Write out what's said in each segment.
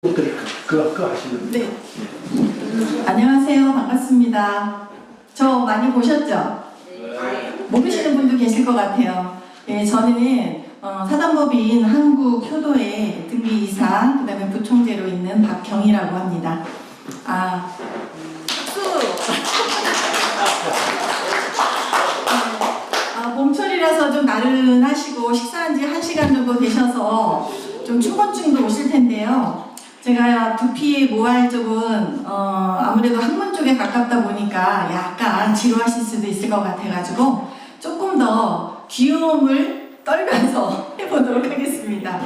그거 하시면 네. 안녕하세요. 반갑습니다. 저 많이 보셨죠? 모르시는 분도 계실 것 같아요. 예, 저는 사단법인 한국효도의 등기이사, 그 다음에 부총재로 있는 박경희라고 합니다. 박수! 봄철이라서 좀 나른하시고 식사한 지 1시간 정도 되셔서 좀 충곤증도 오실 텐데요. 제가 두피 모발 쪽은 아무래도 항문 쪽에 가깝다 보니까 약간 지루하실 수도 있을 것 같아가지고 조금 더 귀여움을 떨면서 해보도록 하겠습니다.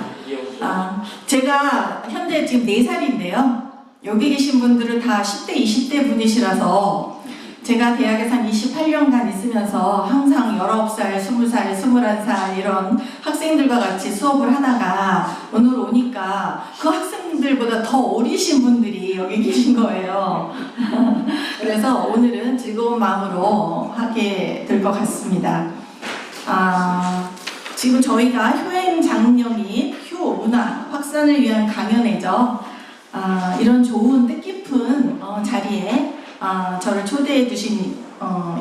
제가 현재 지금 4살인데요. 여기 계신 분들은 다 10대, 20대 분이시라서 제가 대학에서 한 28년간 있으면서 항상 19살, 20살, 21살 이런 학생들과 같이 수업을 하다가 오늘 오니까 그 학생들보다 더 어리신 분들이 여기 계신 거예요. 그래서 오늘은 즐거운 마음으로 하게 될 것 같습니다. 지금 저희가 효행장려 및 효문화 확산을 위한 강연회죠. 이런 좋은 뜻깊은 자리에 저를 초대해 주신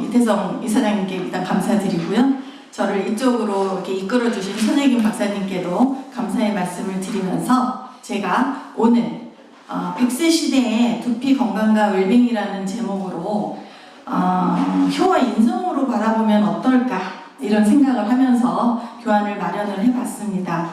이태성 이사장님께 일단 감사드리고요. 저를 이쪽으로 이렇게 이끌어 주신 손혜김 박사님께도 감사의 말씀을 드리면서 제가 오늘 100세 시대의 두피 건강과 웰빙이라는 제목으로 효와 인성으로 바라보면 어떨까 이런 생각을 하면서 교환을 마련을 해봤습니다.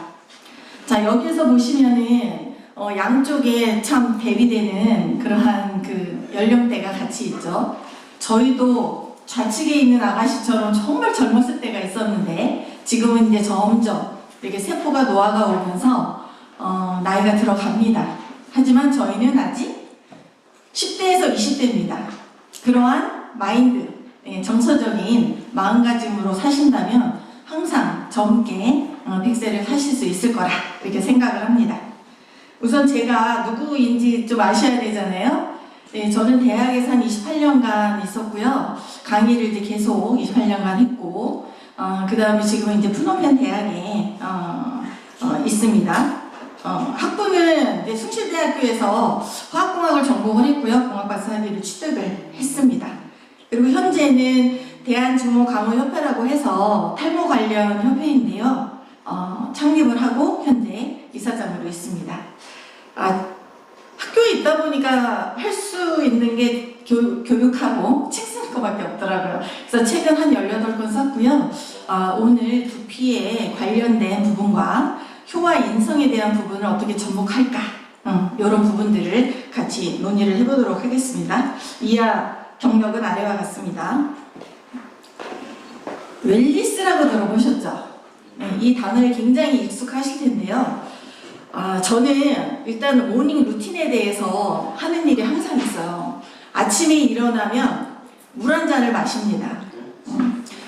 자, 여기서 보시면은 양쪽에 참 대비되는 그러한 그 연령대가 같이 있죠. 저희도 좌측에 있는 아가씨처럼 정말 젊었을 때가 있었는데 지금은 이제 점점 이렇게 세포가 노화가 오면서 나이가 들어갑니다. 하지만 저희는 아직 10대에서 20대입니다. 그러한 마인드, 정서적인 마음가짐으로 사신다면 항상 젊게 100세를 사실 수 있을 거라 이렇게 생각을 합니다. 우선 제가 누구인지 좀 아셔야 되잖아요. 네, 저는 대학에서 한 28년간 있었고요. 강의를 이제 계속 28년간 했고, 그 다음에 지금은 이제 푸놈펜 대학에 있습니다. 학부는 이제 숭실대학교에서 화학공학을 전공을 했고요. 공학박사학위를 취득을 했습니다. 그리고 현재는 대한주모감호협회라고 해서 탈모 관련 협회인데요. 창립을 하고 현재 이사장으로 있습니다. 학교에 있다 보니까 할 수 있는 게 교육하고 책 쓰는 것밖에 없더라고요. 그래서 책은 한 18권 썼고요. 오늘 두피에 관련된 부분과 효와 인성에 대한 부분을 어떻게 접목할까 이런 부분들을 같이 논의를 해보도록 하겠습니다. 이하 경력은 아래와 같습니다. 웰니스라고 들어보셨죠? 이 단어에 굉장히 익숙하실 텐데요. 저는 일단 모닝 루틴에 대해서 하는 일이 항상 있어요. 아침에 일어나면 물 한 잔을 마십니다.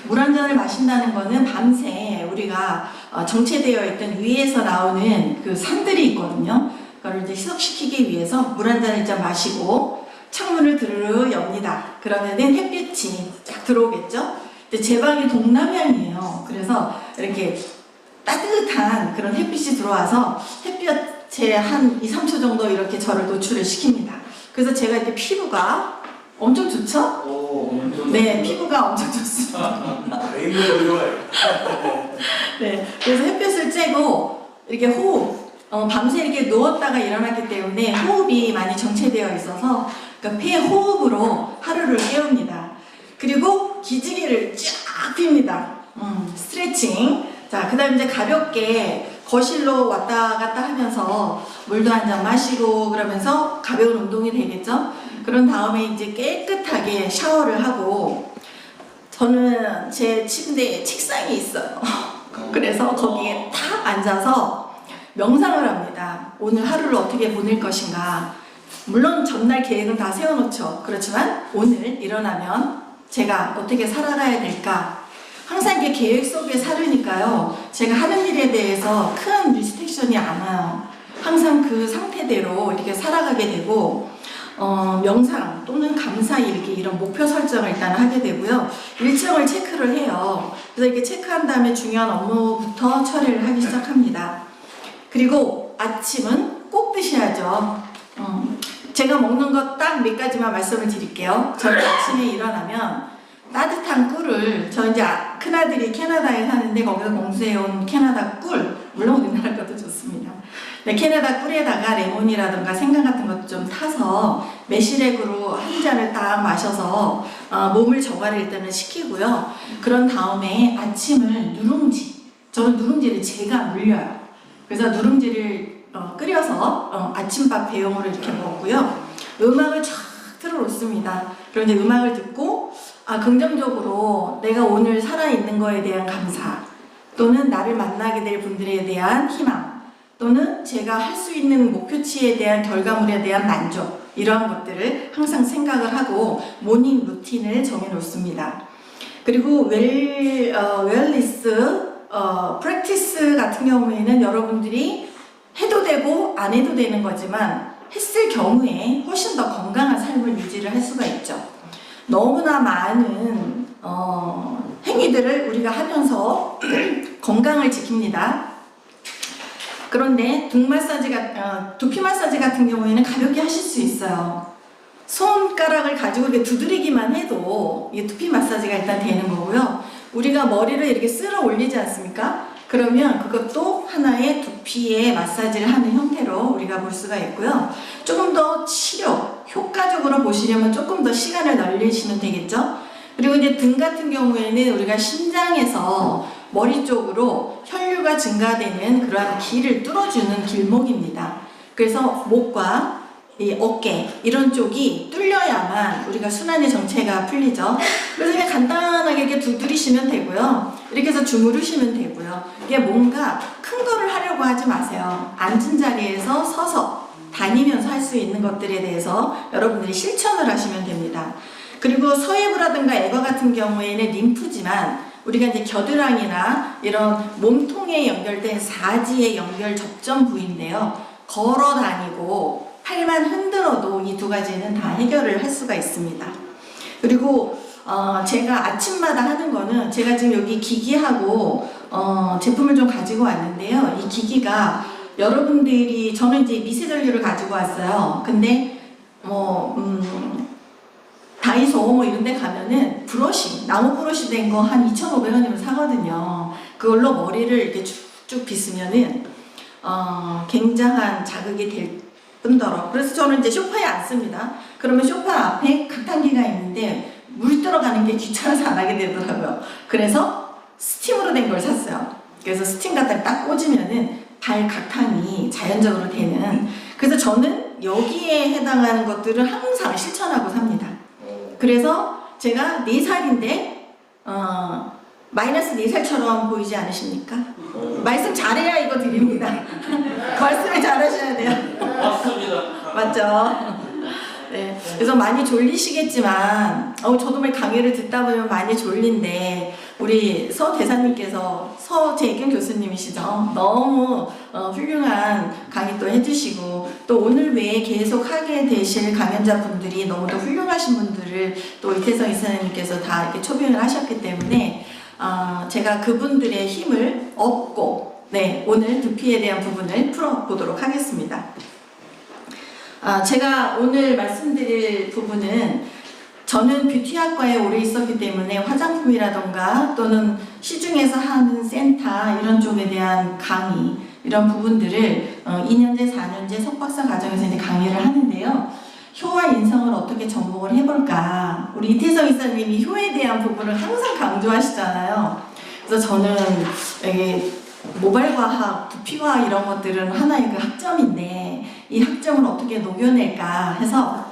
물 한 잔을 마신다는 거는 밤새 우리가 정체되어 있던 위에서 나오는 그 산들이 있거든요. 그걸 이제 희석시키기 위해서 물 한 잔을 일단 마시고 창문을 드르르 엽니다. 그러면은 햇빛이 딱 들어오겠죠? 근데 제 방이 동남향이에요. 그래서 이렇게 따뜻한 그런 햇빛이 들어와서 햇볕에 한 2, 3초 정도 이렇게 저를 노출을 시킵니다. 그래서 제가 이렇게 피부가 엄청 좋죠? 네, 피부가 엄청 좋습니다. 네, 그래서 햇볕을 쬐고 이렇게 호흡, 밤새 이렇게 누웠다가 일어났기 때문에 호흡이 많이 정체되어 있어서 그러니까 폐 호흡으로 하루를 깨웁니다. 그리고 기지개를 쫙 핍니다. 스트레칭. 자, 그 다음에 이제 가볍게 거실로 왔다 갔다 하면서 물도 한 잔 마시고 그러면서 가벼운 운동이 되겠죠? 그런 다음에 이제 깨끗하게 샤워를 하고 저는 제 침대에 책상이 있어요. 그래서 거기에 탁 앉아서 명상을 합니다. 오늘 하루를 어떻게 보낼 것인가. 물론 전날 계획은 다 세워놓죠. 그렇지만 오늘 일어나면 제가 어떻게 살아가야 될까. 항상 이게 계획 속에 살으니까요. 제가 하는 일에 대해서 큰 리스트릭션이 안 와요. 항상 그 상태대로 이렇게 살아가게 되고 명상 또는 감사 일기 이런 목표 설정을 일단 하게 되고요. 일정을 체크를 해요. 그래서 이렇게 체크한 다음에 중요한 업무부터 처리를 하기 시작합니다. 그리고 아침은 꼭 드셔야죠. 제가 먹는 것 딱 몇 가지만 말씀을 드릴게요. 저는 아침에 일어나면 따뜻한 꿀을, 저 이제 큰아들이 캐나다에 사는데 거기서 공수해온 캐나다 꿀, 물론 우리나라 것도 좋습니다. 네, 캐나다 꿀에다가 레몬이라든가 생강 같은 것도 좀 타서 매실액으로 한 잔을 딱 마셔서 몸을 정화를 일단은 시키고요. 그런 다음에 아침을 누룽지, 저는 누룽지를 제가 물려요. 그래서 누룽지를 끓여서 아침밥 대용으로 이렇게 먹고요. 음악을 쫙 틀어놓습니다. 그리고 이제 음악을 듣고 긍정적으로 내가 오늘 살아있는 거에 대한 감사, 또는 나를 만나게 될 분들에 대한 희망, 또는 제가 할 수 있는 목표치에 대한 결과물에 대한 만족, 이러한 것들을 항상 생각을 하고 모닝 루틴을 정해놓습니다. 그리고 웰리스 프랙티스 같은 경우에는 여러분들이 해도 되고 안 해도 되는 거지만 했을 경우에 훨씬 더 건강한 삶을 유지를 할 수가 있죠. 너무나 많은 행위들을 우리가 하면서 건강을 지킵니다. 그런데 두피 마사지 같은 경우에는 가볍게 하실 수 있어요. 손가락을 가지고 이렇게 두드리기만 해도 이 두피 마사지가 일단 되는 거고요. 우리가 머리를 이렇게 쓸어 올리지 않습니까? 그러면 그것도 하나의 두피의 마사지를 하는 형태로 우리가 볼 수가 있고요. 조금 더 치료, 효과적으로 보시려면 조금 더 시간을 늘리시면 되겠죠? 그리고 이제 등 같은 경우에는 우리가 심장에서 머리 쪽으로 혈류가 증가되는 그러한 길을 뚫어주는 길목입니다. 그래서 목과 이 어깨 이런 쪽이 뚫려야만 우리가 순환의 정체가 풀리죠. 그래서 그냥 간단하게 이렇게 두드리시면 되고요. 이렇게 해서 주무르시면 되고요. 이게 뭔가 큰 거를 하려고 하지 마세요. 앉은 자리에서 서서 다니면서 할 수 있는 것들에 대해서 여러분들이 실천을 하시면 됩니다. 그리고 서해부라든가 애거 같은 경우에는 림프지만 우리가 이제 겨드랑이나 이런 몸통에 연결된 사지의 연결 접점 부위인데요. 걸어 다니고 팔만 흔들어도 이 두 가지는 다 해결을 할 수가 있습니다. 그리고 제가 아침마다 하는 거는 제가 지금 여기 기기하고 제품을 좀 가지고 왔는데요. 이 기기가 여러분들이 저는 이제 미세전류를 가지고 왔어요. 근데 다이소 뭐 이런 데 가면은 브러쉬, 나무 브러쉬 된 거 한 2,500원이면 사거든요. 그걸로 머리를 이렇게 쭉쭉 빗으면은 굉장한 자극이 될 뿐더러, 그래서 저는 이제 소파에 앉습니다. 그러면 소파 앞에 각탕기가 있는데 물 들어가는 게 귀찮아서 안 하게 되더라고요. 그래서 스팀으로 된 걸 샀어요. 그래서 스팀 갖다 딱 꽂으면은 발 각탕이 자연적으로 되는, 그래서 저는 여기에 해당하는 것들을 항상 실천하고 삽니다. 그래서 제가 4살인데 마이너스 4살처럼 보이지 않으십니까? 말씀 잘해야 이거 드립니다. 말씀을 잘하셔야 돼요. 맞습니다. 맞죠? 네. 그래서 많이 졸리시겠지만, 저도 강의를 듣다 보면 많이 졸린데, 우리 서 대사님께서, 서재경 교수님이시죠? 너무 훌륭한 강의 또 해주시고, 또 오늘 외에 계속 하게 되실 강연자분들이 너무도 훌륭하신 분들을 또 이태성 이사님께서 다 이렇게 초빙을 하셨기 때문에, 제가 그분들의 힘을 얻고, 네, 오늘 두피에 대한 부분을 풀어보도록 하겠습니다. 제가 오늘 말씀드릴 부분은, 저는 뷰티학과에 오래 있었기 때문에 화장품이라던가 또는 시중에서 하는 센터 이런 쪽에 대한 강의, 이런 부분들을 2년제, 4년제 석박사 과정에서 이제 강의를 하는데요. 효와 인성을 어떻게 접목을 해볼까? 우리 이태성 이사님이 효에 대한 부분을 항상 강조하시잖아요. 그래서 저는 이게 모발과학, 두피과학 이런 것들은 하나의 그 학점인데 이 학점을 어떻게 녹여낼까 해서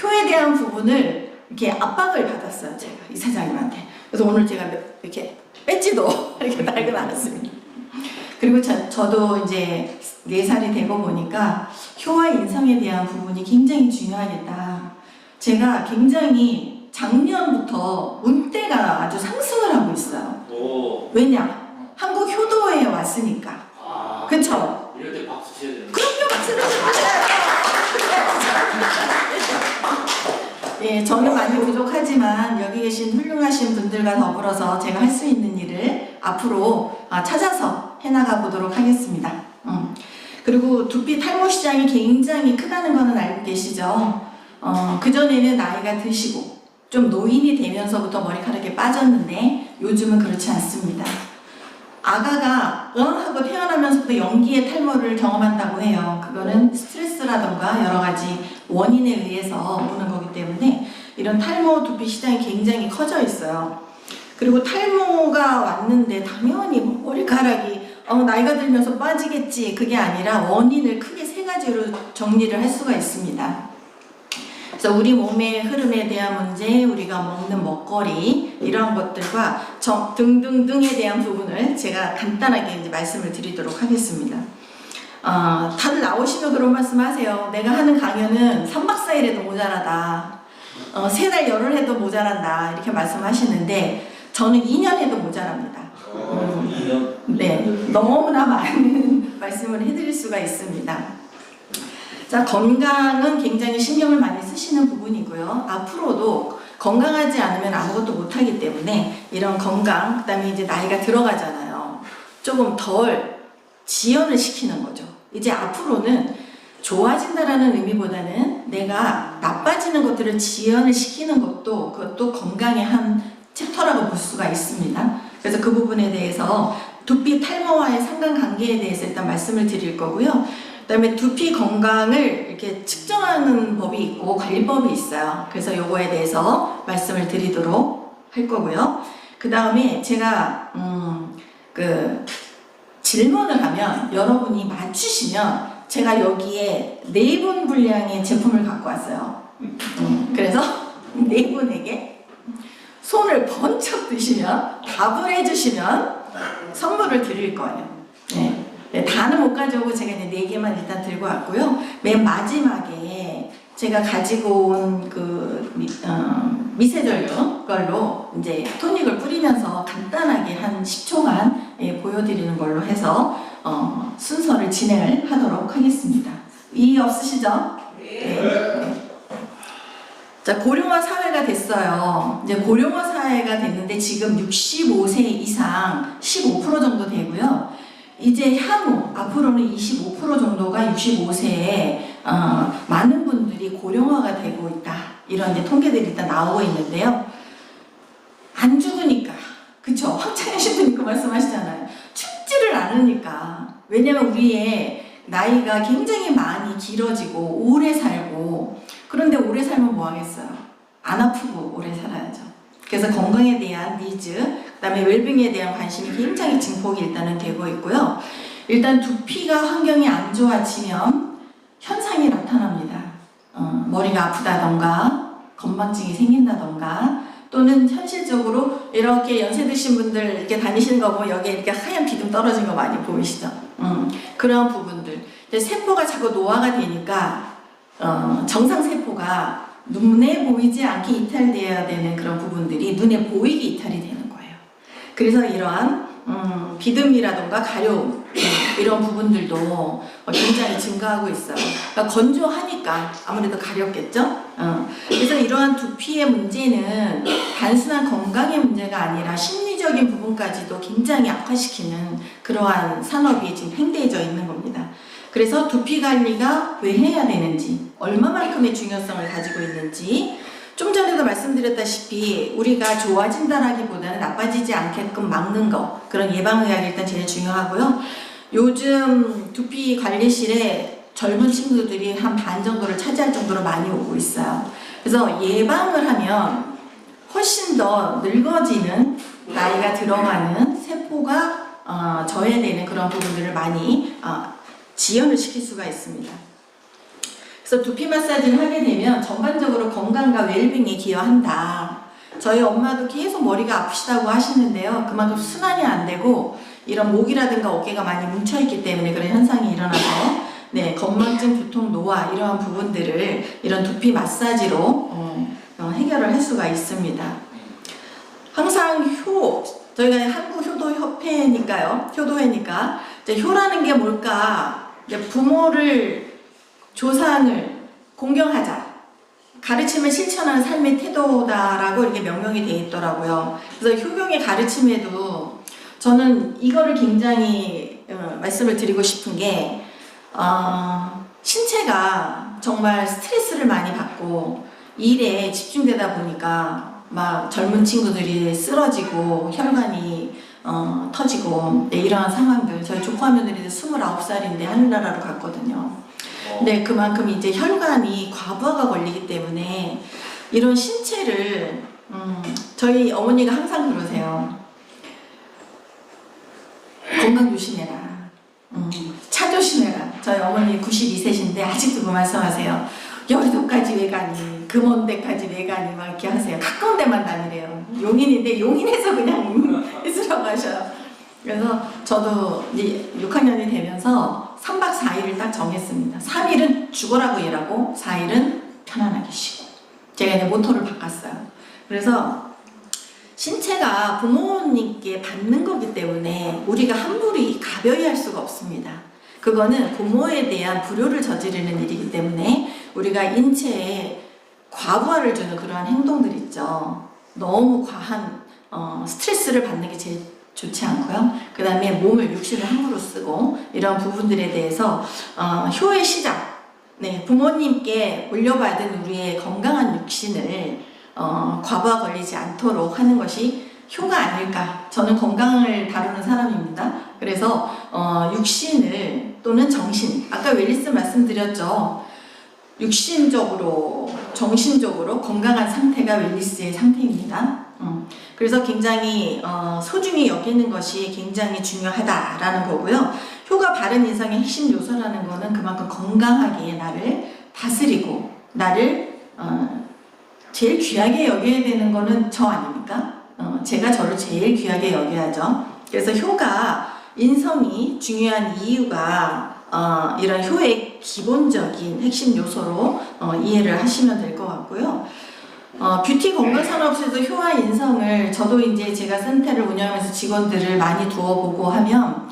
효에 대한 부분을 이렇게 압박을 받았어요. 제가 이사장님한테. 그래서 오늘 제가 이렇게 배지도 이렇게 달고 나왔습니다. 그리고 저도 이제 4살이 되고 보니까 효와 인성에 대한 부분이 굉장히 중요하겠다. 제가 굉장히 작년부터 운대가 아주 상승을 하고 있어요. 왜냐? 한국 효도에 왔으니까. 그쵸? 이럴 때 박수 쳐야 돼요. 그럼요, 박수 쳐야죠. 예, 저는 많이 부족하지만 여기 계신 훌륭하신 분들과 더불어서 제가 할 수 있는 일을 앞으로 찾아서 해나가 보도록 하겠습니다. 그리고 두피 탈모 시장이 굉장히 크다는 거는 알고 계시죠? 그전에는 나이가 드시고 좀 노인이 되면서부터 머리카락이 빠졌는데 요즘은 그렇지 않습니다. 아가가 하고 태어나면서부터 연기의 탈모를 경험한다고 해요. 그거는 스트레스라던가 여러 가지 원인에 의해서 오는 거기 때문에 이런 탈모 두피 시장이 굉장히 커져 있어요. 그리고 탈모가 왔는데 당연히 머리카락이 나이가 들면서 빠지겠지, 그게 아니라 원인을 크게 세 가지로 정리를 할 수가 있습니다. 그래서 우리 몸의 흐름에 대한 문제, 우리가 먹는 먹거리 이런 것들과 등등등에 대한 부분을 제가 간단하게 이제 말씀을 드리도록 하겠습니다. 다들 나오시면 그런 말씀하세요. 내가 하는 강연은 3박 4일 해도 모자라다. 3달 열흘 해도 모자란다. 이렇게 말씀하시는데 저는 2년 해도 모자랍니다. 2년? 네, 너무나 많은 말씀을 해드릴 수가 있습니다. 자, 건강은 굉장히 신경을 많이 쓰시는 부분이고요. 앞으로도 건강하지 않으면 아무것도 못하기 때문에 이런 건강, 그 다음에 이제 나이가 들어가잖아요. 조금 덜 지연을 시키는 거죠. 이제 앞으로는 좋아진다라는 의미보다는 내가 나빠지는 것들을 지연을 시키는 것도 그것도 건강의 한 챕터라고 볼 수가 있습니다. 그래서 그 부분에 대해서 두피 탈모와의 상관관계에 대해서 일단 말씀을 드릴 거고요. 그 다음에 두피 건강을 이렇게 측정하는 법이 있고 관리법이 있어요. 그래서 요거에 대해서 말씀을 드리도록 할 거고요. 그 다음에 제가 질문을 하면 여러분이 맞추시면 제가 여기에 4분 분량의 제품을 갖고 왔어요. 그래서 4분에게 손을 번쩍 드시면 답을 해주시면 선물을 드릴 거예요. 네, 다는 못 가져오고 제가 이제 4개만 일단 들고 왔고요. 맨 마지막에 제가 가지고 온 미세전류 걸로 이제 토닉을 뿌리면서 간단하게 한 10초간 보여드리는 걸로 해서 순서를 진행을 하도록 하겠습니다. 이의 없으시죠? 네. 자, 고령화 사회가 됐어요. 이제 고령화 사회가 됐는데 지금 65세 이상 15% 정도 되고요. 이제 향후 앞으로는 25% 정도가 65세에 많은 분들이 고령화가 되고 있다. 이런 이제 통계들이 일단 나오고 있는데요. 안 죽으니까, 그쵸? 황창현 분이 그 말씀하시잖아요. 죽지를 않으니까. 왜냐면 우리의 나이가 굉장히 많이 길어지고 오래 살고, 그런데 오래 살면 뭐 하겠어요? 안 아프고 오래 살아야죠. 그래서 건강에 대한 니즈, 그 다음에 웰빙에 대한 관심이 굉장히 증폭이 일단은 되고 있고요. 일단 두피가 환경이 안 좋아지면 현상이 나타납니다. 머리가 아프다던가 건망증이 생긴다던가 또는 현실적으로 이렇게 연세 드신 분들 이렇게 다니시는 거 보면 여기에 이렇게 하얀 비듬 떨어진 거 많이 보이시죠? 그런 부분들. 세포가 자꾸 노화가 되니까 정상세포가 눈에 보이지 않게 이탈되어야 되는 그런 부분들이 눈에 보이게 이탈이 되는 거예요. 그래서 이러한 비듬이라던가 가려움 이런 부분들도 굉장히 증가하고 있어요. 그러니까 건조하니까 아무래도 가렵겠죠? 그래서 이러한 두피의 문제는 단순한 건강의 문제가 아니라 심리적인 부분까지도 굉장히 악화시키는 그러한 산업이 지금 팽배해져 있는 겁니다. 그래서 두피 관리가 왜 해야 되는지, 얼마만큼의 중요성을 가지고 있는지, 좀 전에도 말씀드렸다시피 우리가 좋아진다라기보다는 나빠지지 않게끔 막는 거, 그런 예방의학이 일단 제일 중요하고요. 요즘 두피 관리실에 젊은 친구들이 한 반 정도를 차지할 정도로 많이 오고 있어요. 그래서 예방을 하면 훨씬 더 늙어지는, 나이가 들어가는 세포가 저해되는 그런 부분들을 많이 지연을 시킬 수가 있습니다. 그래서 두피 마사지를 하게 되면 전반적으로 건강과 웰빙에 기여한다. 저희 엄마도 계속 머리가 아프시다고 하시는데요. 그만큼 순환이 안 되고 이런 목이라든가 어깨가 많이 뭉쳐있기 때문에 그런 현상이 일어나서 건망증, 두통, 노화 이러한 부분들을 이런 두피 마사지로 해결을 할 수가 있습니다. 항상 저희가 한국효도협회니까요. 효도회니까 효라는 게 뭘까? 부모를, 조상을 공경하자. 가르침을 실천하는 삶의 태도다라고 이렇게 명명이 되어 있더라고요. 그래서 효경의 가르침에도 저는 이거를 굉장히 말씀을 드리고 싶은 게 신체가 정말 스트레스를 많이 받고 일에 집중되다 보니까 막 젊은 친구들이 쓰러지고 혈관이 터지고 네, 이러한 상황들. 저희 조카며느리도 29살인데 하늘나라로 갔거든요. 근데 그만큼 이제 혈관이 과부하가 걸리기 때문에 이런 신체를 저희 어머니가 항상 그러세요. 건강 조심해라. 차 조심해라. 저희 어머니 92세신데 아직도 그 말씀하세요. 여의도까지 왜 가니? 그 먼 데까지 왜 가니? 막 이렇게 하세요. 가까운 데만 다니래요. 용인인데 용인에서 그냥 있으라고 하셔요. 그래서 저도 이제 6학년이 되면서 3박 4일을 딱 정했습니다. 3일은 죽어라고 일하고 4일은 편안하게 쉬고. 제가 이제 모토를 바꿨어요. 그래서 신체가 부모님께 받는 거기 때문에 우리가 함부로 가벼이 할 수가 없습니다. 그거는 부모에 대한 불효를 저지르는 일이기 때문에 우리가 인체에 과부하를 주는 그러한 행동들 있죠. 너무 과한 스트레스를 받는 게 제일 좋지 않고요. 그 다음에 몸을 육신을 함부로 쓰고 이런 부분들에 대해서 효의 시작. 네, 부모님께 물려받은 우리의 건강한 육신을 과부하 걸리지 않도록 하는 것이 효가 아닐까. 저는 건강을 다루는 사람입니다. 그래서 육신을 또는 정신, 아까 웰리스 말씀드렸죠. 육신적으로 정신적으로 건강한 상태가 웰리스의 상태입니다. 그래서 굉장히 소중히 여기는 것이 굉장히 중요하다라는 거고요. 효가 바른 인성의 핵심 요소라는 거는 그만큼 건강하게 나를 다스리고 나를 제일 귀하게 여겨야 되는 거는 저 아닙니까? 제가 저를 제일 귀하게 여겨야죠. 그래서 효가 인성이 중요한 이유가 이런 효의 기본적인 핵심 요소로 이해를 하시면 될 것 같고요. 뷰티 건강산업에서도 효와 인성을 저도 이제 제가 센터를 운영하면서 직원들을 많이 두어보고 하면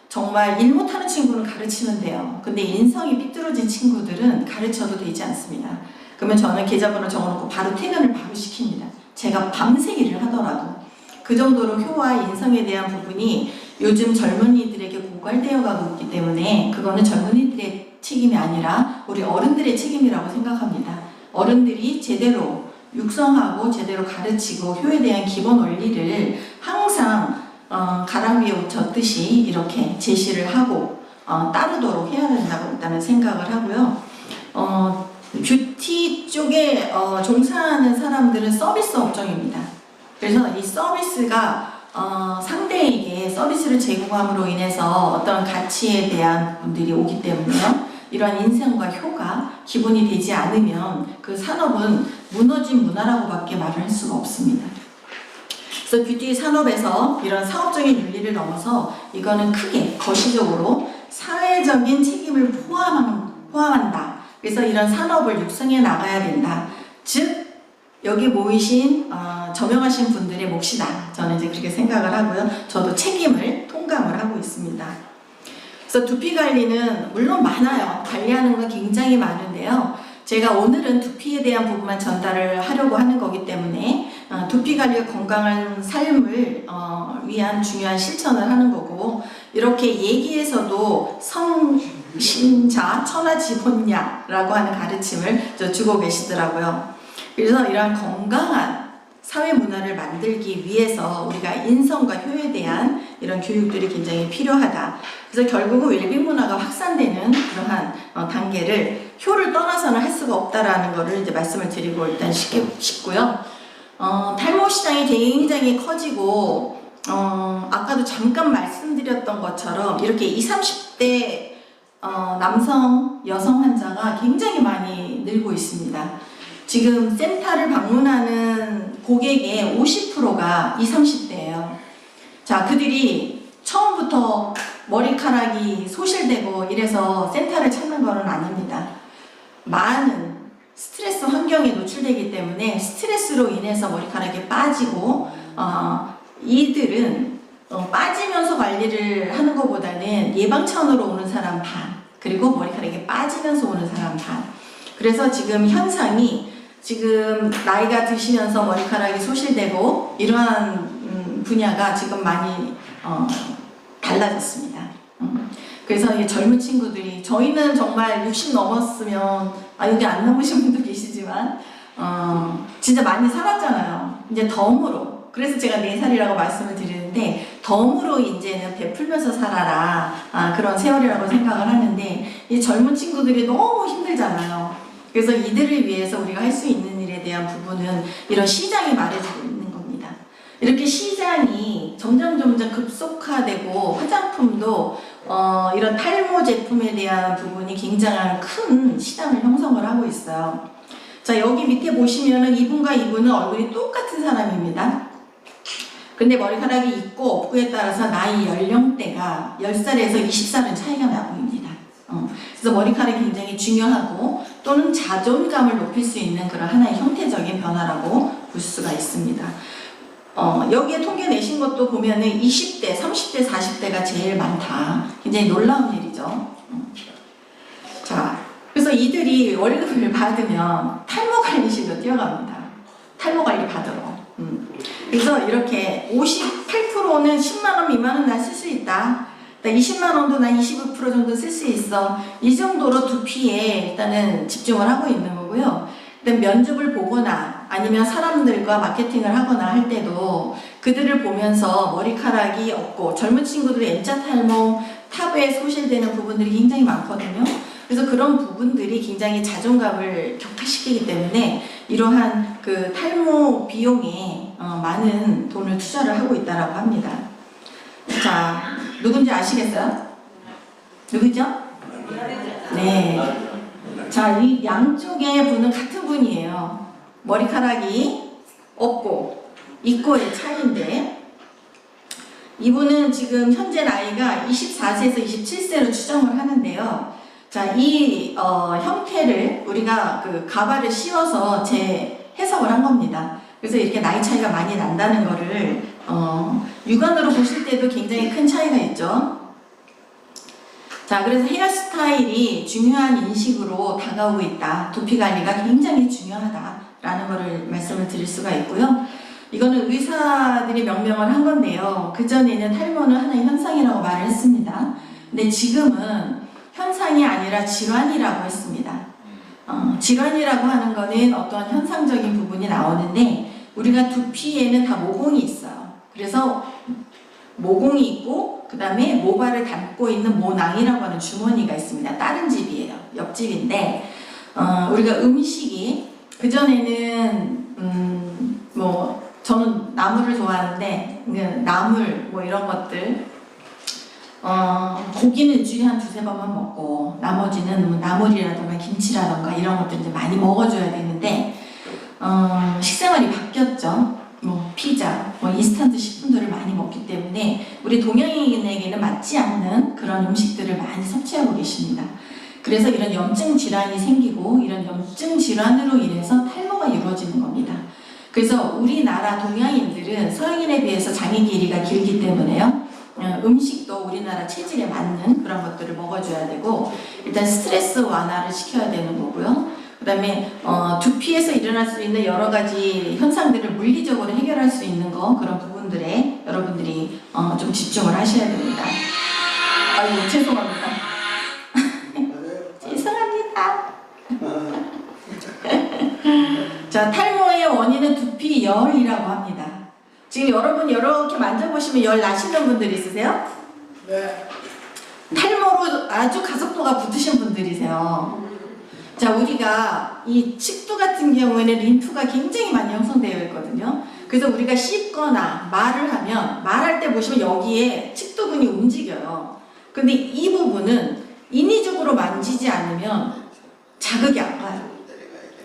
정말 일 못하는 친구는 가르치면 돼요. 근데 인성이 삐뚤어진 친구들은 가르쳐도 되지 않습니다. 그러면 저는 계좌번호 적어놓고 바로 퇴근을 바로 시킵니다. 제가 밤새 일을 하더라도. 그 정도로 효와 인성에 대한 부분이 요즘 젊은이들에게 고갈되어 가고 있기 때문에 그거는 젊은이들의 책임이 아니라 우리 어른들의 책임이라고 생각합니다. 어른들이 제대로 육성하고 제대로 가르치고 효에 대한 기본 원리를 항상 가랑 위에 옷 젖듯이 이렇게 제시를 하고 따르도록 해야 된다고 일단은 생각을 하고요. 뷰티 쪽에 종사하는 사람들은 서비스 업종입니다. 그래서 이 서비스가 상대에게 서비스를 제공함으로 인해서 어떤 가치에 대한 분들이 오기 때문에요. 이러한 인성과 효가 기본이 되지 않으면 그 산업은 무너진 문화라고밖에 말을 할 수가 없습니다. 그래서 뷰티 산업에서 이런 사업적인 윤리를 넘어서 이거는 크게 거시적으로 사회적인 책임을 포함한다. 그래서 이런 산업을 육성해 나가야 된다. 즉 여기 모이신 저명하신 분들의 몫이다. 저는 이제 그렇게 생각을 하고요. 저도 책임을 통감을 하고 있습니다. 그래서 두피 관리는 물론 많아요. 관리하는 건 굉장히 많은데요. 제가 오늘은 두피에 대한 부분만 전달을 하려고 하는 거기 때문에 두피 관리와 건강한 삶을 위한 중요한 실천을 하는 거고, 이렇게 얘기에서도 성신자 천하지본야라고 하는 가르침을 주고 계시더라고요. 그래서 이러한 건강한 사회 문화를 만들기 위해서 우리가 인성과 효에 대한 이런 교육들이 굉장히 필요하다. 그래서 결국은 웰빙 문화가 확산되는 그러한 단계를 효를 떠나서는 할 수가 없다라는 것을 이제 말씀을 드리고 일단 싶고요. 탈모 시장이 굉장히 커지고 아까도 잠깐 말씀드렸던 것처럼 이렇게 20, 30대 남성, 여성 환자가 굉장히 많이 늘고 있습니다. 지금 센터를 방문하는 고객의 50%가 20, 30대예요. 자, 그들이 처음부터 머리카락이 소실되고 이래서 센터를 찾는 거는 아닙니다. 많은 스트레스 환경에 노출되기 때문에 스트레스로 인해서 머리카락이 빠지고 이들은 빠지면서 관리를 하는 것보다는 예방 차원으로 오는 사람 반, 그리고 머리카락이 빠지면서 오는 사람 반. 그래서 지금 현상이 지금 나이가 드시면서 머리카락이 소실되고 이러한 분야가 지금 많이 달라졌습니다. 그래서 이 젊은 친구들이 저희는 정말 60 넘었으면 여기 안 남으신 분도 계시지만 진짜 많이 살았잖아요. 이제 덤으로. 그래서 제가 4살이라고 말씀을 드리는데 덤으로 이제는 베풀면서 살아라 그런 세월이라고 생각을 하는데 이 젊은 친구들이 너무 힘들잖아요. 그래서 이들을 위해서 우리가 할 수 있는 일에 대한 부분은 이런 시장이 말해주고 있는 겁니다. 이렇게 시장이 점점 급속화되고 화장품도 이런 탈모 제품에 대한 부분이 굉장한 큰 시장을 형성을 하고 있어요. 자, 여기 밑에 보시면은 이분과 이분은 얼굴이 똑같은 사람입니다. 근데 머리카락이 있고 없고에 따라서 나이 연령대가 10살에서 20살은 차이가 나 보입니다. 그래서 머리카락이 굉장히 중요하고 또는 자존감을 높일 수 있는 그런 하나의 형태적인 변화라고 볼 수가 있습니다. 여기에 통계 내신 것도 보면은 20대, 30대, 40대가 제일 많다. 굉장히 놀라운 일이죠. 자, 그래서 이들이 월급을 받으면 탈모 관리실로 뛰어갑니다. 탈모 관리 받으러. 그래서 이렇게 58%는 10만원 미만은 난 쓸 수 있다. 20만원도 난 25% 정도 쓸 수 있어. 이 정도로 두피에 일단은 집중을 하고 있는 거고요. 그다음 면접을 보거나 아니면 사람들과 마케팅을 하거나 할 때도 그들을 보면서 머리카락이 없고 젊은 친구들의 M자 탈모, 탑에 소실되는 부분들이 굉장히 많거든요. 그래서 그런 부분들이 굉장히 자존감을 격화시키기 때문에 이러한 그 탈모 비용에 많은 돈을 투자를 하고 있다라고 합니다. 자, 누군지 아시겠어요? 누구죠? 네. 자, 이 양쪽의 분은 같은 분이에요. 머리카락이 없고 있고의 차이인데 이분은 지금 현재 나이가 24세에서 27세로 추정을 하는데요. 자, 이 형태를 우리가 그 가발을 씌워서 재해석을 한 겁니다. 그래서 이렇게 나이 차이가 많이 난다는 거를 육안으로 보실 때도 굉장히 큰 차이가 있죠. 자, 그래서 헤어스타일이 중요한 인식으로 다가오고 있다. 두피 관리가 굉장히 중요하다라는 것을 말씀을 드릴 수가 있고요. 이거는 의사들이 명명을 한 건데요. 그전에는 탈모는 하나의 현상이라고 말을 했습니다. 근데 지금은 현상이 아니라 질환이라고 했습니다. 질환이라고 하는 거는 어떠한 현상적인 부분이 나오는데 우리가 두피에는 다 모공이 있어요. 그래서 모공이 있고 그 다음에 모발을 담고 있는 모낭이라고 하는 주머니가 있습니다. 다른 집이에요. 옆집인데 우리가 음식이 그전에는 저는 나물을 좋아하는데 나물 이런 것들 고기는 일주일에 한 2-3번만 먹고 나머지는 나물이라던가 김치라던가 이런 것들 이제 많이 먹어줘야 되는데 식생활이 바뀌었죠. 피자, 인스턴트 식품들을 많이 먹기 때문에 우리 동양인에게는 맞지 않는 그런 음식들을 많이 섭취하고 계십니다. 그래서 이런 염증 질환이 생기고 이런 염증 질환으로 인해서 탈모가 이루어지는 겁니다. 그래서 우리나라 동양인들은 서양인에 비해서 장의 길이가 길기 때문에요. 음식도 우리나라 체질에 맞는 그런 것들을 먹어줘야 되고 일단 스트레스 완화를 시켜야 되는 거고요. 그 다음에 두피에서 일어날 수 있는 여러 가지 현상들을 물리적으로 해결할 수 있는 그런 부분들에 여러분들이 좀 집중을 하셔야 됩니다. 아이고 죄송합니다. 죄송합니다. 자, 탈모의 원인은 두피 열이라고 합니다. 지금 여러분 이렇게 만져보시면 열 나시는 분들 있으세요? 네. 탈모로 아주 가속도가 붙으신 분들이세요. 자, 우리가 이 측두 같은 경우에는 림프가 굉장히 많이 형성되어 있거든요. 그래서 우리가 씹거나 말을 하면 말할 때 보시면 여기에 측두근이 움직여요. 근데 이 부분은 인위적으로 만지지 않으면 자극이 안 가요.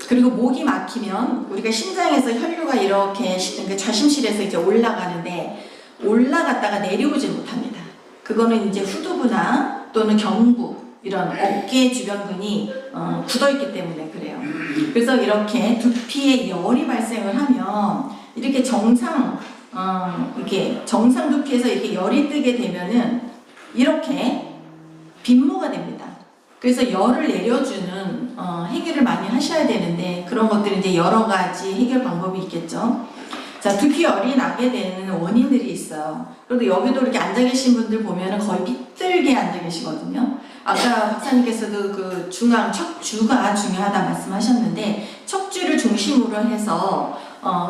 그리고 목이 막히면 우리가 심장에서 혈류가 이렇게 좌심실에서 이제 올라가는데 올라갔다가 내려오지 못합니다. 그거는 이제 후두부나 또는 경부 이런 어깨 주변근이 굳어있기 때문에 그래요. 그래서 이렇게 두피에 열이 발생을 하면 이렇게 정상 두피에서 이렇게 열이 뜨게 되면은 이렇게 빈모가 됩니다. 그래서 열을 내려주는 해결을 많이 하셔야 되는데 그런 것들이 이제 여러 가지 해결 방법이 있겠죠. 자, 두피열이 나게 되는 원인들이 있어요. 그래도 여기도 이렇게 앉아 계신 분들 보면은 거의 삐뚤게 앉아 계시거든요. 아까 박사님께서도 그 중앙 척추가 중요하다 말씀하셨는데 척추를 중심으로 해서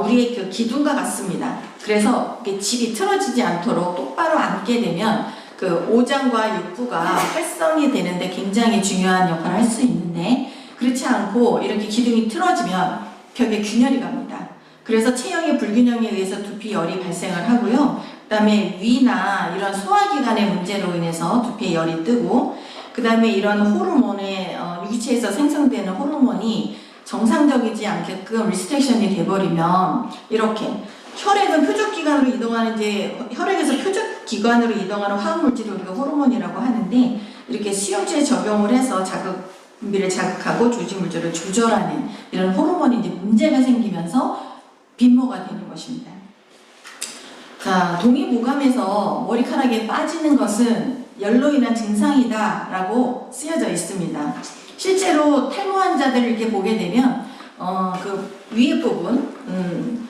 우리의 그 기둥과 같습니다. 그래서 이렇게 집이 틀어지지 않도록 똑바로 앉게 되면 그 오장과 육부가 활성이 되는데 굉장히 중요한 역할을 할 수 있는데 그렇지 않고 이렇게 기둥이 틀어지면 벽에 균열이 갑니다. 그래서 체형의 불균형에 의해서 두피열이 발생을 하고요. 그 다음에 위나 이런 소화기관의 문제로 인해서 두피에 열이 뜨고 그 다음에 이런 호르몬의 유기체에서 생성되는 호르몬이 정상적이지 않게끔 리스트렉션이 돼버리면 이렇게 혈액은 표적기관으로 이동하는 혈액에서 표적기관으로 이동하는 화학물질을 우리가 호르몬이라고 하는데 이렇게 수용체에 적용을 해서 분비를 자극하고 조직물질을 조절하는 이런 호르몬이 이제 문제가 생기면서 빈모가 되는 것입니다. 자, 동의보감에서 머리카락이 빠지는 것은 열로 인한 증상이다 라고 쓰여져 있습니다. 실제로 탈모 환자들을 이렇게 보게 되면 그 위에 부분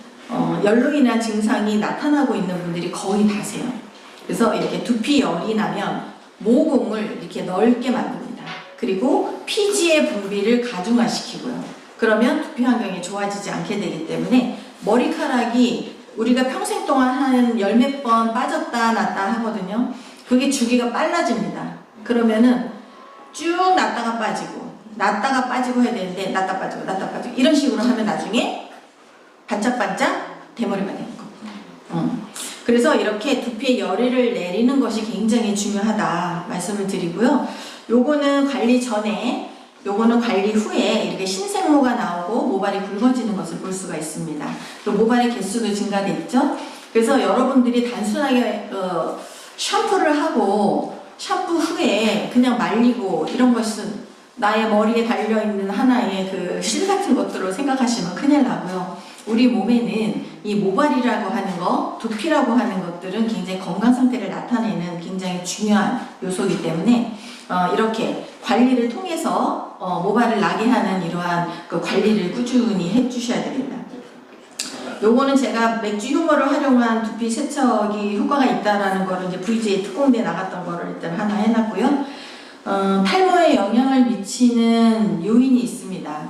열로 인한 증상이 나타나고 있는 분들이 거의 다세요. 그래서 이렇게 두피열이 나면 모공을 이렇게 넓게 만듭니다. 그리고 피지의 분비를 가중화시키고요. 그러면 두피 환경이 좋아지지 않게 되기 때문에 머리카락이 우리가 평생 동안 한 열 몇 번 빠졌다 놨다 하거든요. 그게 주기가 빨라집니다. 그러면은 쭉 났다가 빠지고 해야 되는데 났다 빠지고 이런 식으로 하면 나중에 반짝반짝 대머리가 되는 겁니다. 그래서 이렇게 두피에 열을 내리는 것이 굉장히 중요하다 말씀을 드리고요. 요거는 관리 전에 요거는 관리 후에 이렇게 신생모가 나오고 모발이 굵어지는 것을 볼 수가 있습니다. 또 모발의 개수도 증가됐죠. 그래서 여러분들이 단순하게 샴푸를 하고 샴푸 후에 그냥 말리고 이런 것은 나의 머리에 달려있는 하나의 그 실 같은 것들로 생각하시면 큰일 나고요. 우리 몸에는 이 모발이라고 하는 거, 두피라고 하는 것들은 굉장히 건강 상태를 나타내는 굉장히 중요한 요소이기 때문에 이렇게 관리를 통해서 모발을 나게 하는 이러한 그 관리를 꾸준히 해주셔야 됩니다. 요거는 제가 맥주 효모를 활용한 두피 세척이 효과가 있다라는 거를 이제 VG에 특공대에 나갔던 거를 일단 하나 해놨고요. 탈모에 영향을 미치는 요인이 있습니다.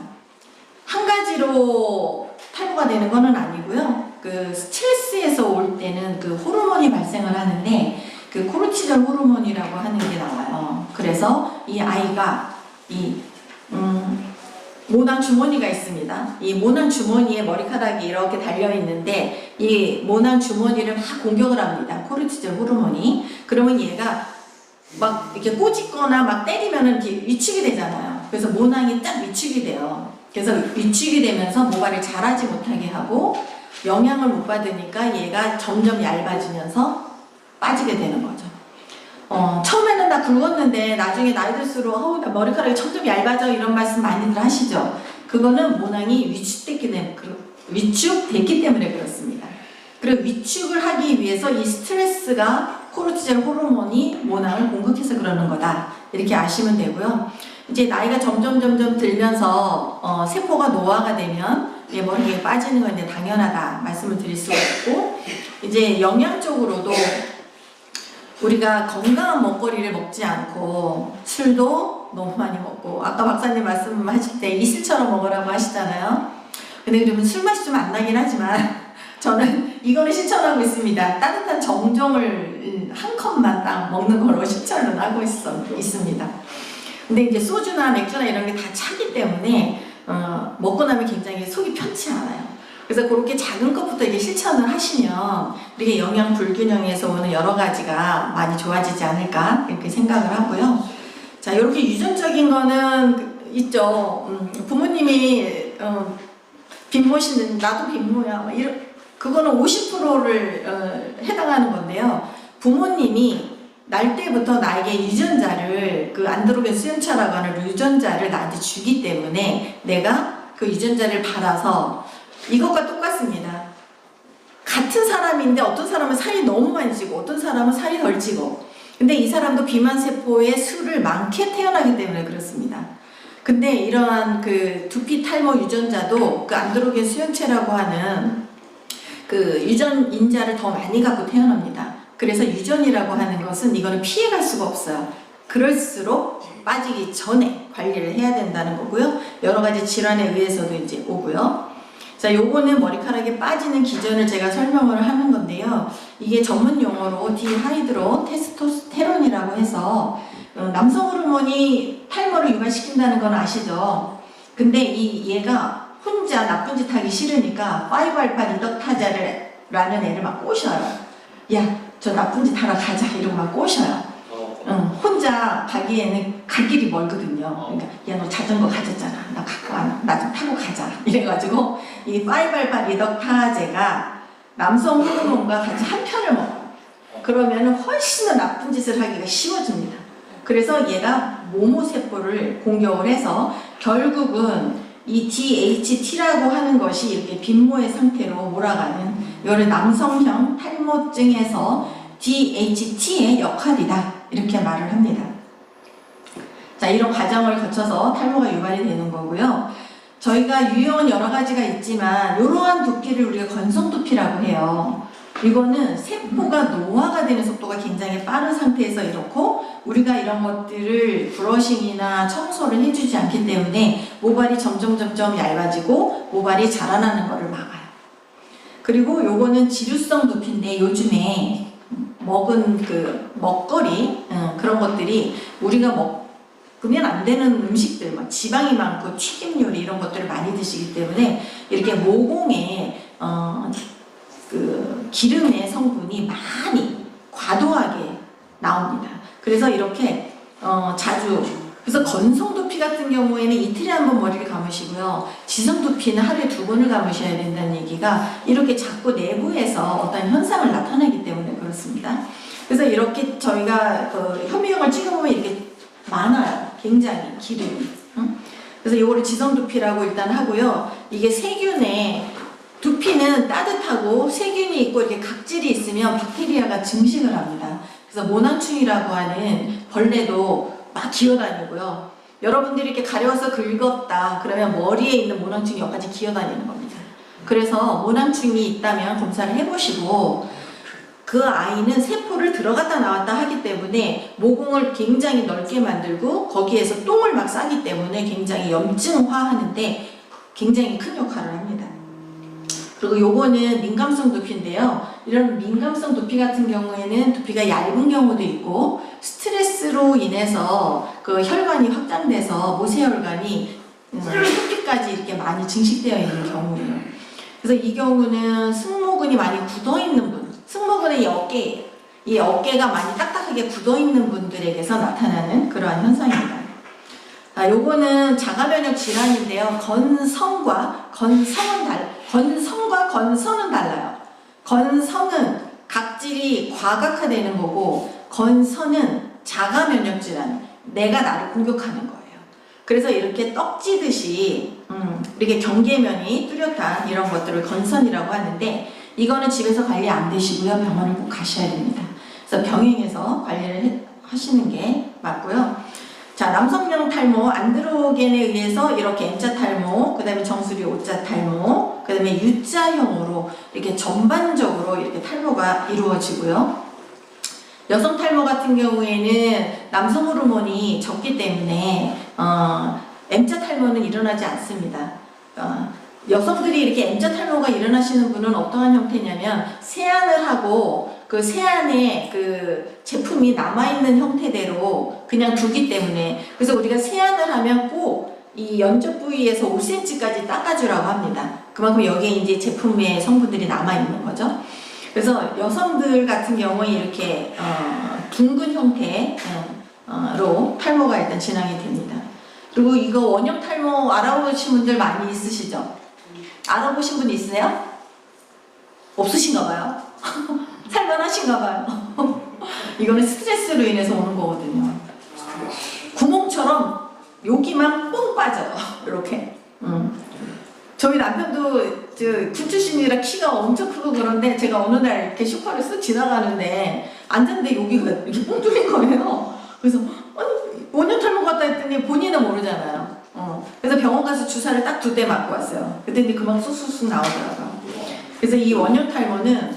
한 가지로 탈모가 되는 거는 아니고요. 그 스트레스에서 올 때는 그 호르몬이 발생을 하는데 그 코르티졸 호르몬이라고 하는 게 나와요. 그래서 이 아이가 모낭 주머니가 있습니다. 이 모낭 주머니에 머리카락이 이렇게 달려 있는데 이 모낭 주머니를 막 공격을 합니다. 코르티졸 호르몬이. 그러면 얘가 막 이렇게 꼬집거나 막 때리면은 이렇게 위축이 되잖아요. 그래서 모낭이 딱 위축이 돼요. 그래서 위축이 되면서 모발을 자라지 못하게 하고 영향을 못 받으니까 얘가 점점 얇아지면서 빠지게 되는 거죠. 처음에는 다 굵었는데 나중에 나이 들수록 나 머리카락이 점점 얇아져 이런 말씀 많이들 하시죠. 그거는 모낭이 위축됐기 때문에 그렇습니다. 그리고 위축을 하기 위해서 이 스트레스가 코르티졸 호르몬이 모낭을 공격해서 그러는 거다. 이렇게 아시면 되고요. 이제 나이가 점점 들면서 세포가 노화가 되면 머리에 빠지는 건 이제 당연하다 말씀을 드릴 수가 있고, 이제 영양적으로도 우리가 건강한 먹거리를 먹지 않고 술도 너무 많이 먹고, 아까 박사님 말씀하실 때 이슬처럼 먹으라고 하시잖아요. 근데 그러면 술 맛이 좀 안 나긴 하지만 저는 이거를 실천하고 있습니다. 따뜻한 정종을 한 컵만 딱 먹는 걸로 실천을 하고 있습니다. 근데 이제 소주나 맥주나 이런 게 다 차기 때문에 먹고 나면 굉장히 속이 편치 않아요. 그래서 그렇게 작은 것부터 이게 실천을 하시면 이렇게 영양 불균형에서 오는 여러 가지가 많이 좋아지지 않을까 이렇게 생각을 하고요. 자, 이렇게 유전적인 거는 있죠. 부모님이 빈모시는 나도 빈모야 그거는 50%를 해당하는 건데요. 부모님이 날 때부터 나에게 유전자를, 그 안드로겐 수용체라고 하는 유전자를 나한테 주기 때문에 내가 그 유전자를 받아서 이것과 똑같습니다. 같은 사람인데 어떤 사람은 살이 너무 많이 찌고 어떤 사람은 살이 덜 찌고, 근데 이 사람도 비만세포의 수를 많게 태어나기 때문에 그렇습니다. 근데 이러한 그 두피 탈모 유전자도 그 안드로겐 수용체라고 하는 그 유전 인자를 더 많이 갖고 태어납니다. 그래서 유전이라고 하는 것은 이거는 피해갈 수가 없어요. 그럴수록 빠지기 전에 관리를 해야 된다는 거고요. 여러 가지 질환에 의해서도 이제 오고요. 자, 요거는 머리카락이 빠지는 기전을 제가 설명을 하는 건데요. 이게 전문 용어로 디하이드로 테스토스테론이라고 해서 남성 호르몬이 탈모를 유발시킨다는 건 아시죠? 근데 얘가 혼자 나쁜 짓 하기 싫으니까 5알파 리덕타자라는 애를 막 꼬셔요. 야, 저 나쁜 짓 하러 가자 이러고 막 꼬셔요. 혼자 가기에는 갈 길이 멀거든요. 그러니까 야, 너 자전거 가졌잖아. 나 갖고 와. 나 좀 타고 가자. 이래가지고 이 5알파 리덕타제가 남성 호르몬과 같이 한 편을 먹어요. 그러면 훨씬 더 나쁜 짓을 하기가 쉬워집니다. 그래서 얘가 모모세포를 공격을 해서 결국은 이 DHT라고 하는 것이 이렇게 빈모의 상태로 몰아가는 이거를 남성형 탈모증에서 DHT의 역할이다 이렇게 말을 합니다. 자, 이런 과정을 거쳐서 탈모가 유발이 되는 거고요. 저희가 유형은 여러 가지가 있지만 이러한 두피를 우리가 건성두피라고 해요. 이거는 세포가 노화가 되는 속도가 굉장히 빠른 상태에서 이렇고 우리가 이런 것들을 브러싱이나 청소를 해주지 않기 때문에 모발이 점점 얇아지고 모발이 자라나는 것을 막아요. 그리고 요거는 지루성 두피인데 요즘에 먹은 그 먹거리 그런 것들이 우리가 먹으면 안 되는 음식들 막 지방이 많고 튀김 요리 이런 것들을 많이 드시기 때문에 이렇게 모공에 그 기름의 성분이 많이 과도하게 나옵니다. 그래서 이렇게 자주 그래서 건성두피 같은 경우에는 이틀에 한 번 머리를 감으시고요. 지성두피는 하루에 2번을 감으셔야 된다는 얘기가 이렇게 자꾸 내부에서 어떤 현상을 나타내기 때문에 그렇습니다. 그래서 이렇게 저희가 현미경을 찍어보면 이렇게 많아요. 굉장히 기름이. 그래서 이거를 지성두피라고 일단 하고요. 이게 세균에 두피는 따뜻하고 세균이 있고 이렇게 각질이 있으면 박테리아가 증식을 합니다. 그래서 모낭충이라고 하는 벌레도 막 기어다니고요. 여러분들이 이렇게 가려워서 긁었다 그러면 머리에 있는 모낭충이 여기까지 기어다니는 겁니다. 그래서 모낭충이 있다면 검사를 해보시고 그 아이는 세포를 들어갔다 나왔다 하기 때문에 모공을 굉장히 넓게 만들고 거기에서 똥을 막 싸기 때문에 굉장히 염증화하는데 굉장히 큰 역할을 합니다. 그리고 요거는 민감성 두피인데요. 이런 민감성 두피 같은 경우에는 두피가 얇은 경우도 있고 스트레스로 인해서 그 혈관이 확장돼서 모세혈관이 두피까지 이렇게 많이 증식되어 있는 경우예요. 그래서 이 경우는 승모근이 많이 굳어있는 분, 승모근의 이 어깨가 많이 딱딱하게 굳어있는 분들에게서 나타나는 그러한 현상입니다. 요거는 자가면역 질환인데요. 건성과 건선은 달라요. 건성은 각질이 과각화되는 거고 건선은 자가면역 질환, 내가 나를 공격하는 거예요. 그래서 이렇게 떡지듯이 이렇게 경계면이 뚜렷한 이런 것들을 건선이라고 하는데 이거는 집에서 관리 안 되시고요. 병원을 꼭 가셔야 됩니다. 그래서 병행해서 관리를 하시는 게 맞고요. 자, 남성형 탈모, 안드로겐에 의해서 이렇게 M자 탈모, 그 다음에 정수리 O자 탈모, 그 다음에 U자형으로 이렇게 전반적으로 이렇게 탈모가 이루어지고요. 여성 탈모 같은 경우에는 남성 호르몬이 적기 때문에 M자 탈모는 일어나지 않습니다. 여성들이 이렇게 M자 탈모가 일어나시는 분은 어떠한 형태냐면 세안을 하고 그 세안에 그 제품이 남아있는 형태대로 그냥 두기 때문에 그래서 우리가 세안을 하면 꼭 이 연적 부위에서 5cm까지 닦아주라고 합니다. 그만큼 여기에 이제 제품의 성분들이 남아있는 거죠. 그래서 여성들 같은 경우에 이렇게 둥근 형태로 탈모가 일단 진행이 됩니다. 그리고 이거 원형 탈모 알아보신 분들 많이 있으시죠? 알아보신 분 있으세요? 없으신가 봐요. 살만하신가 봐요. 이거는 스트레스로 인해서 오는 거거든요. 구멍처럼 여기만 뽕 빠져요. 이렇게. 저희 남편도 군 출신이라 키가 엄청 크고 그런데 제가 어느 날 이렇게 슈퍼를 쓱 지나가는데 앉았는데 여기가 이렇게 뽕 뚫린 거예요. 그래서 아니 원형 탈모 같다 했더니 본인은 모르잖아요. 그래서 병원 가서 주사를 딱 2대 맞고 왔어요. 그때 이제 그만 쑥쑥쑥 나오더라고요. 그래서 이 원형 탈모는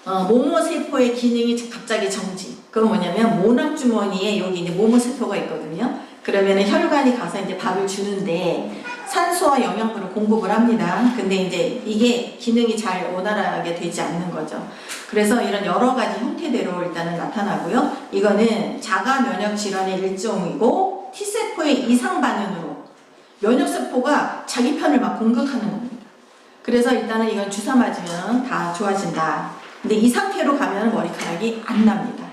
모모 세포의 기능이 갑자기 정지. 그건 뭐냐면 모낭 주머니에 여기 이제 모모 세포가 있거든요. 그러면은 혈관이 가서 이제 밥을 주는데 산소와 영양분을 공급을 합니다. 근데 이제 이게 기능이 잘 원활하게 되지 않는 거죠. 그래서 이런 여러 가지 형태대로 일단은 나타나고요. 이거는 자가 면역 질환의 일종이고 T세포의 이상 반응으로 면역세포가 자기 편을 막 공격하는 겁니다. 그래서 일단은 이건 주사 맞으면 다 좋아진다. 근데 이 상태로 가면 머리카락이 안 납니다.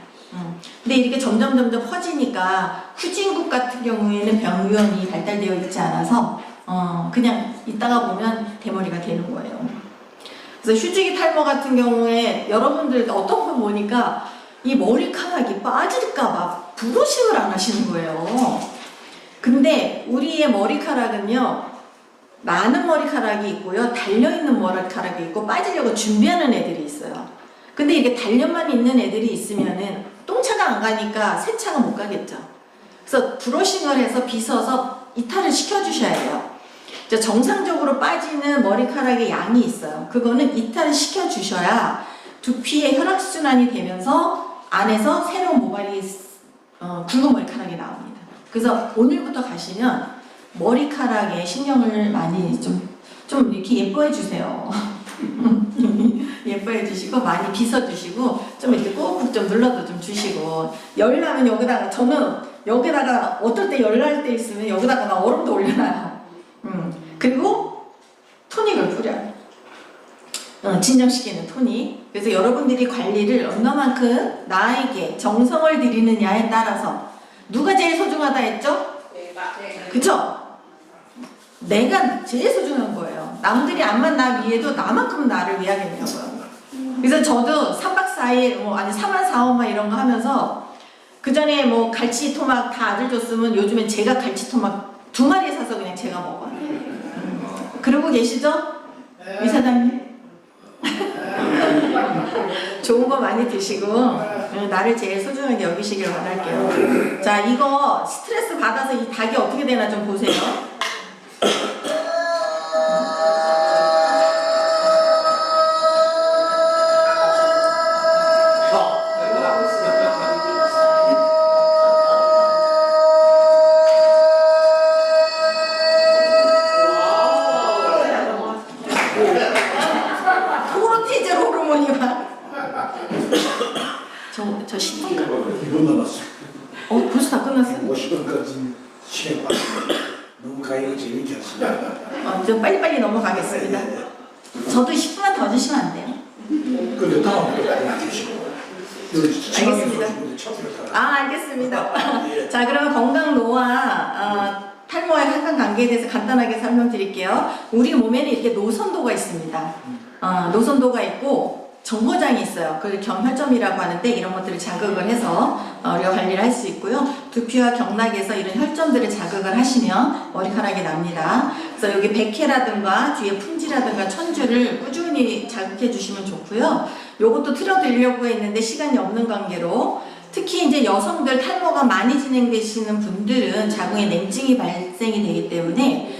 근데 이렇게 점점 커지니까 후진국 같은 경우에는 병원이 발달되어 있지 않아서 그냥 있다가 보면 대머리가 되는 거예요. 그래서 휴지기 탈모 같은 경우에 여러분들 어떤 분 보니까 이 머리카락이 빠질까봐 브러싱을 안 하시는 거예요. 근데 우리의 머리카락은요, 많은 머리카락이 있고요, 달려있는 머리카락이 있고 빠지려고 준비하는 애들이 있어요. 근데 이게 단련만 있는 애들이 있으면은 똥차가 안 가니까 세차가 못 가겠죠. 그래서 브러싱을 해서 빗어서 이탈을 시켜주셔야 해요. 정상적으로 빠지는 머리카락의 양이 있어요. 그거는 이탈을 시켜주셔야 두피의 혈액순환이 되면서 안에서 새로운 모발이 굵은 머리카락이 나옵니다. 그래서 오늘부터 가시면 머리카락에 신경을 많이 좀 이렇게 예뻐해 주세요. 예뻐해 주시고 많이 빗어 주시고 좀 이렇게 꾹꾹 좀 눌러도 좀 주시고 열 나면 여기다가 저는 여기다가 어떨 때 열 날 때 있으면 여기다가 막 얼음도 올려놔요. 그리고 토닉을 뿌려요. 진정시키는 토닉. 그래서 여러분들이 관리를 얼마만큼 나에게 정성을 들이느냐에 따라서 누가 제일 소중하다 했죠? 그쵸? 내가 제일 소중한 거예요. 남들이 암만 나 위해도 나만큼 나를 위하겠냐고요. 그래서 저도 3박 4일, 아니 3만 4원만 이런 거 하면서 그 전에 뭐 갈치 토막 다 아들 줬으면 요즘엔 제가 갈치 토막 2마리 사서 그냥 제가 먹어요. 그러고 계시죠? 이사장님? 좋은 거 많이 드시고 나를 제일 소중하게 여기시길 바랄게요. 자, 이거 스트레스 받아서 이 닭이 어떻게 되나 좀 보세요. 토로티제 호르몬이 막. 저 10분간. 이거 남았어. 벌써 다 끝났어요? 50분까지 시간 받고 너무 가이가 재밌게 하시네. 좀 빨리빨리 넘어가겠습니다. 저도 10분만 더 주시면 안 돼요? 근데 다음 또 주시고. 알겠습니다. 알겠습니다. 자, 그러면 건강 노화, 탈모의 상관관계에 대해서 간단하게 설명드릴게요. 우리 몸에는 이렇게 노선도가 있습니다. 노선도가 있고 정거장이 있어요. 그걸 경혈점이라고 하는데 이런 것들을 자극을 해서 우리가 관리를 할 수 있고요. 두피와 경락에서 이런 혈점들을 자극을 하시면 머리카락이 납니다. 그래서 여기 백회라든가 뒤에 풍지라든가 천주를 꾸준히 자극해 주시면 좋고요. 요것도 틀어드리려고 했는데 시간이 없는 관계로 특히 이제 여성들 탈모가 많이 진행되시는 분들은 자궁에 냉증이 발생이 되기 때문에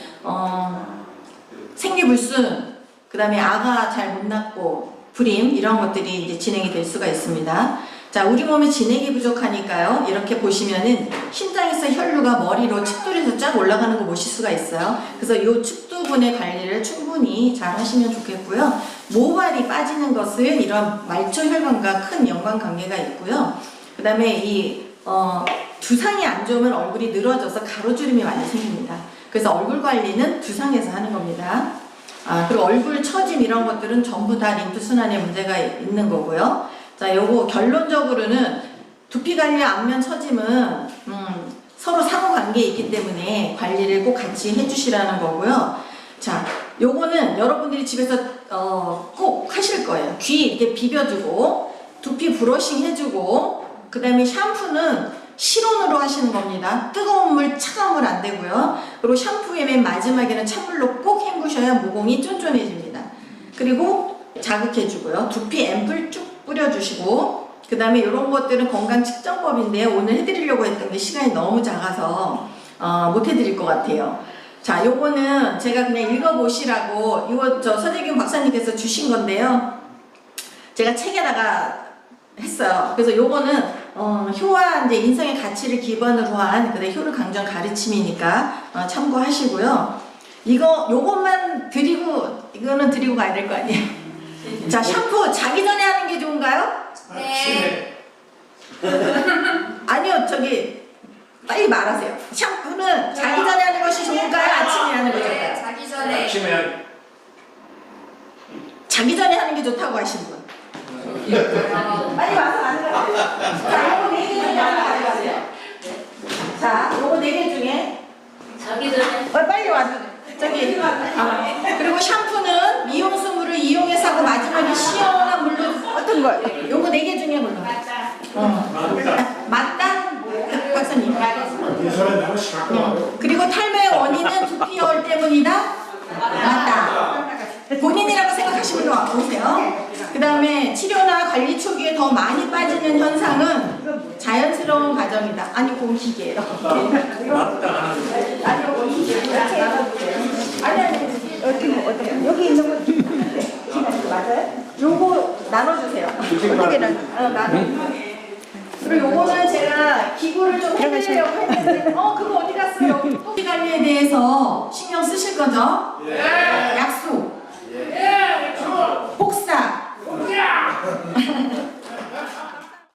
생리불순, 그 다음에 아가 잘 못 낳고 불임 이런 것들이 이제 진행이 될 수가 있습니다. 자, 우리 몸에 진액이 부족하니까요. 이렇게 보시면은 심장에서 혈류가 머리로 측두에서 쫙 올라가는 거 보실 수가 있어요. 그래서 이 측두근의 관리를 충분히 잘 하시면 좋겠고요. 모발이 빠지는 것은 이런 말초 혈관과 큰 연관관계가 있고요. 그 다음에 이 두상이 안 좋으면 얼굴이 늘어져서 가로주름이 많이 생깁니다. 그래서 얼굴 관리는 두상에서 하는 겁니다. 그리고 얼굴 처짐 이런 것들은 전부 다 림프순환에 문제가 있는 거고요. 자, 요거 결론적으로는 두피 관리 안면 처짐은 서로 상호관계에 있기 때문에 관리를 꼭 같이 해주시라는 거고요. 자, 요거는 여러분들이 집에서 꼭 하실 거예요. 귀 이렇게 비벼주고 두피 브러싱 해주고 그 다음에 샴푸는 실온으로 하시는 겁니다. 뜨거운 물, 차가운 물 안 되고요. 그리고 샴푸의 맨 마지막에는 찬물로 꼭 헹구셔야 모공이 쫀쫀해집니다. 그리고 자극해주고요. 두피 앰플 쭉 뿌려주시고 그 다음에 이런 것들은 건강 측정법인데요. 오늘 해드리려고 했던 게 시간이 너무 작아서 못 해드릴 것 같아요. 자, 요거는 제가 그냥 읽어보시라고 이거 저 서재균 박사님께서 주신 건데요. 제가 책에다가 했어요. 그래서 요거는 효와 이제 인성의 가치를 기반으로 한 그래 효를 강조한 가르침이니까 참고하시고요. 요것만 드리고 이거는 드리고 가야 될 거 아니에요. 자, 샴푸 자기 전에 하는 게 좋은가요? 네. 아니요, 저기 빨리 말하세요. 샴푸는 자기 전에 하는 것이 좋을까요? 아침에 하는 게 좋을까요? 자기 전에. 아침에 자기 전에 하는 게 좋다고 하신 분. 빨리 와서 가져가세요. 자, 요거 4개 중에 하나 가져가세요. 자, 요거 4개 중에 자기 전에. 빨리 와서 저기 그리고 샴푸는 미용수물을 이용해서 하고 마지막에 시원한 물로 어떤 걸? 요거 4개 중에 골라. 맞다? 박사님. 이 사람 내가 시작하고 그리고 탈모의 원인은 두피열 때문이다? 맞다. 본인이라고 생각하시면 오세요. 그 다음에 치료나 관리 초기에 더 많이 빠지는 현상은 자연스러운 과정이다. 아니, 그건 기계예요. 맞다. 아니, 이거 기계예요. 아니, 어떻게, 여기 있는 거 맞아요? 요거 나눠주세요. 어떻게 나눠? 그리고 요거는 제가 기구를 좀 해드리려고 했는데 그거 어디 갔어요? 두피 관리에 대해서 신경 쓰실 거죠? 네.